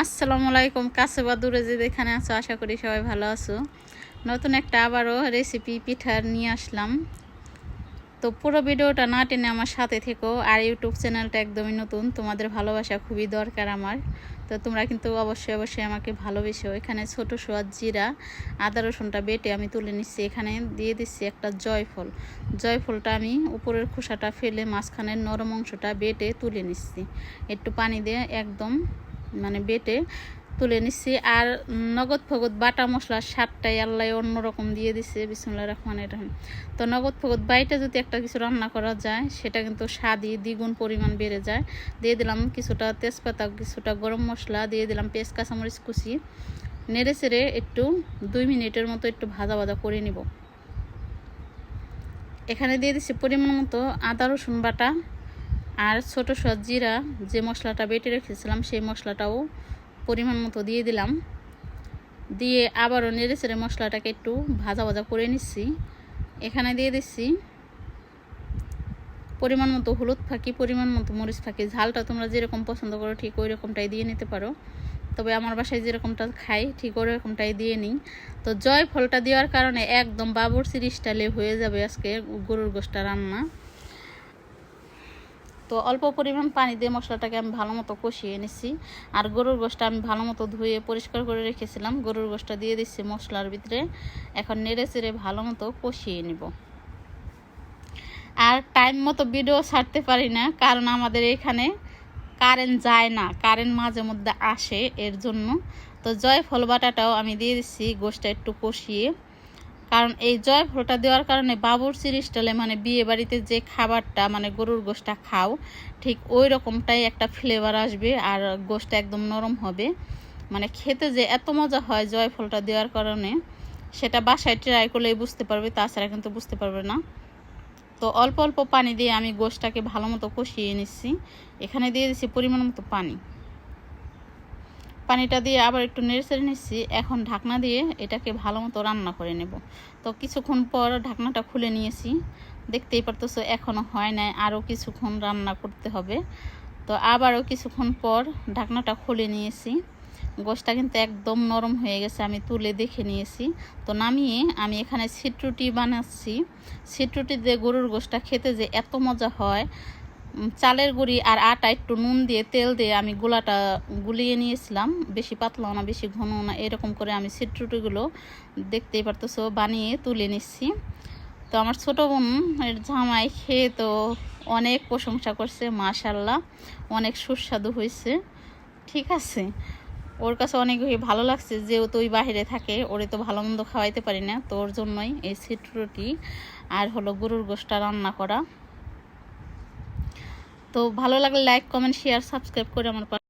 আসসালামু আলাইকুম। কাছে বা দূরে যে যেখানে আছো আশা করি সবাই ভালো আছো। নতুন একটা আবারও রেসিপি পিঠার নিয়ে আসলাম। তো পুরো ভিডিওটা না টেনে আমার সাথে থেকো। আর ইউটিউব চ্যানেলটা একদমই নতুন, তোমাদের ভালোবাসা খুবই দরকার আমার। তো তোমরা কিন্তু অবশ্যই আমাকে ভালোবেসো। এখানে ছোটো সোয়াদ জিরা, আদা রসুনটা বেটে আমি তুলে নিচ্ছি। এখানে দিয়ে দিচ্ছি একটা জয়ফল। জয়ফলটা আমি উপরের খোসাটা ফেলে মাঝখানের নরম অংশটা বেটে তুলে নিচ্ছি। একটু পানি দিয়ে একদম বেটে তুলে নিচ্ছি। আর নগদ ফগদ বাটা মশলার স্বাদটাই আল্লাহ অন্যরকম দিয়ে দিচ্ছে। বিসমিল্লাহির রহমানির রহিম। তো নগদ ফগদ বাইটা যদি একটা কিছু রান্না করা যায় সেটা কিন্তু স্বাদই দ্বিগুণ পরিমাণ বেড়ে যায়। দিয়ে দিলাম কিছুটা তেজপাতা, কিছুটা গরম মশলা, দিয়ে দিলাম পেঁয়াজ কাঁচামরিচ কুচি। নেড়ে চেড়ে একটু 2 মিনিটের মতো একটু ভাজা ভাজা করে নিব। এখানে দিয়ে দিচ্ছি পরিমাণ মতো আদা রসুন বাটা আর ছোটো সোয়াদ জিরা, যে মশলাটা বেটে রেখেছিলাম সেই মশলাটাও পরিমাণ মতো দিয়ে দিলাম। দিয়ে আবারও নেড়ে চেড়ে মশলাটাকে একটু ভাজা ভাজা করে নিচ্ছি। এখানে দিয়ে দিচ্ছি পরিমাণ মতো হলুদ ফাঁকি, পরিমাণ মতো মরিচ ফাঁকি। ঝালটা তোমরা যেরকম পছন্দ করো ঠিক ওই রকমটাই দিয়ে নিতে পারো, তবে আমার বাসায় যেরকমটা খাই ঠিক ওই রকমটাই দিয়ে নিই। তো জয়ফলটা দেওয়ার কারণে একদম বাবুর্চির স্টাইলে হয়ে যাবে আজকে গরুর গোশটা রান্না। তো অল্প পরিমাণ পানি দিয়ে মশলাটাকে আমি ভালো মতো কষিয়ে নিচ্ছি। আর গরুর গোশটা আমি ভালো মতো ধুয়ে পরিষ্কার করে রেখেছিলাম। গরুর গোশটা দিয়ে দিচ্ছি মশলার ভিতরে। এখন নেড়ে চেড়ে ভালো মতো কষিয়ে নিব। আর টাইম মতো ভিডিও ছাড়তে পারি না, কারণ আমাদের এখানে কারেন্ট যায় না, কারেন্ট মাঝে মধ্যে আসে, এর জন্য। তো জয়ফল বাটাটাও আমি দিয়ে দিচ্ছি গোশটা একটু কষিয়ে। কারণ এই জয়ফলটা দেওয়ার কারণে বাবুর্চির স্টাইলে বিয়ে বাড়িতে যে খাবারটা গরুর গোশটা খাও ঠিক ওই রকমটাই একটা ফ্লেভার আসবে। আর গোশটা একদম নরম হবে, খেতে যে এত মজা হয় জয়ফলটা দেওয়ার কারণে, সেটা বাসায় ট্রাই করলেই বুঝতে পারবে, তাছাড়া কিন্তু বুঝতে পারবে না। তো অল্প অল্প পানি দিয়ে আমি গোশটাকে ভালো মতো কষিয়ে নিচ্ছি। এখানে দিয়ে দিচ্ছি পরিমাণ মতো পানি। পানিটা দিয়ে আবার একটু নেড়ে নিচ্ছি। এখন ঢাকনা দিয়ে এটাকে ভালো মতো রান্না করে নেব। তো কিছুক্ষণ পর ঢাকনাটা খুলে নিয়েছি। দেখতেই পারতেছো এখনও হয় নাই, আরও কিছুক্ষণ রান্না করতে হবে। তো আবারও কিছুক্ষণ পর ঢাকনাটা খুলে নিয়েছি। গোশটা কিন্তু একদম নরম হয়ে গেছে, আমি তুলে দেখে নিয়েছি। তো নামিয়ে আমি এখানে ছিটরুটি বানাচ্ছি। ছিটরুটি দিয়ে গরুর গোশটা খেতে যে এত মজা হয়। চালের গুঁড়ি আর আটা একটু নুন দিয়ে তেল দিয়ে আমি গোলাটা গুলিয়ে নিয়েছিলাম। বেশি পাতলাও না বেশি ঘনও না, এরকম করে আমি ছিটরুটিগুলো দেখতেই পারতেছো বানিয়ে তুলে নিচ্ছি। তো আমার ছোটো বোন এর জামাই খেয়ে তো অনেক প্রশংসা করছে, মাশাআল্লাহ অনেক সুস্বাদু হয়েছে। ঠিক আছে, ওর কাছে অনেক ভালো লাগছে, যেহেতু ওই বাইরে থাকে, ওরে তো ভালো মন্দ খাওয়াইতে পারি না, তো ওর জন্যই এই ছিটরুটি আর হলো গরুর গোশটা রান্না করা। তো ভালো লাগলে লাইক কমেন্ট শেয়ার সাবস্ক্রাইব করে আমার